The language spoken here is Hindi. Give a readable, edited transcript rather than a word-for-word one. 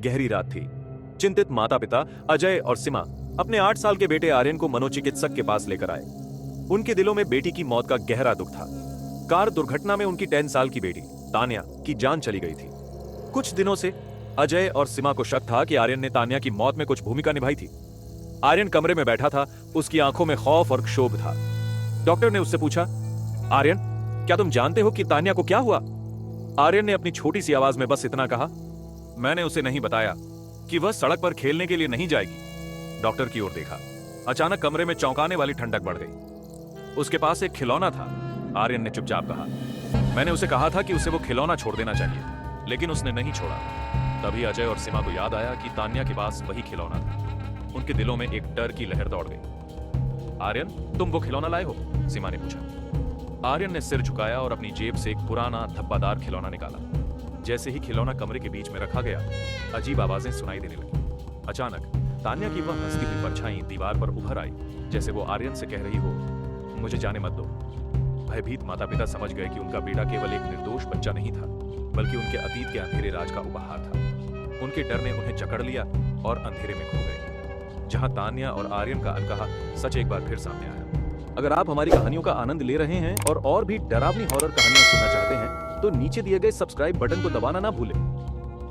गहरी रात थी। चिंतित माता पिता अजय और सीमा अपने 8 साल के बेटे आर्यन को मनोचिकित्सक के पास लेकर आए। उनके दिलों में बेटी की मौत का गहरा दुख था। कार दुर्घटना में उनकी 10 साल की बेटी तान्या की जान चली गई थी। कुछ दिनों से अजय और सीमा को शक था कि आर्यन ने तान्या की मौत में कुछ भूमिका निभाई थी। आर्यन कमरे में बैठा था, उसकी आंखों में खौफ और क्षोभ था। डॉक्टर ने उससे पूछा, आर्यन, क्या तुम जानते हो कि तान्या को क्या हुआ? आर्यन ने अपनी छोटी सी आवाज में बस इतना कहा, मैंने उसे नहीं बताया कि वह सड़क पर खेलने के लिए नहीं जाएगी। डॉक्टर की ओर देखा। अचानक कमरे में चौंकाने वाली ठंडक बढ़ गई। उसके पास एक खिलौना था। आर्यन ने चुपचाप कहा, मैंने उसे कहा था कि उसे वो खिलौना छोड़ देना चाहिए, लेकिन उसने नहीं छोड़ा। तभी अजय और सीमा को याद आया कि तान्या के पास वही खिलौना था। उनके दिलों में एक डर की लहर दौड़ गई। आर्यन, तुम वो खिलौना लाए हो? सीमा ने पूछा। आर्यन ने सिर झुकाया और अपनी जेब से एक पुराना धब्बादार खिलौना निकाला। जैसे ही खिलौना कमरे के बीच में रखा गया, अजीब आवाजें सुनाई देने लगी। अचानक तान्या की वह हंसती हुई परछाई दीवार पर उभर आई, जैसे वो आर्यन से कह रही हो, मुझे जाने मत दो। भयभीत माता पिता समझ गए कि उनका बेटा केवल एक निर्दोष बच्चा नहीं था, बल्कि उनके अतीत के अंधेरे राज का उपहार था। उनके डर ने उन्हें जकड़ लिया और अंधेरे में खो गए, जहां तान्या और आर्यन का अनकहा सच एक बार फिर सामने आया। अगर आप हमारी कहानियों का आनंद ले रहे हैं और भी डरावनी हॉरर कहानियां सुनना चाहते हैं, तो नीचे दिए गए सब्सक्राइब बटन को दबाना ना भूलें।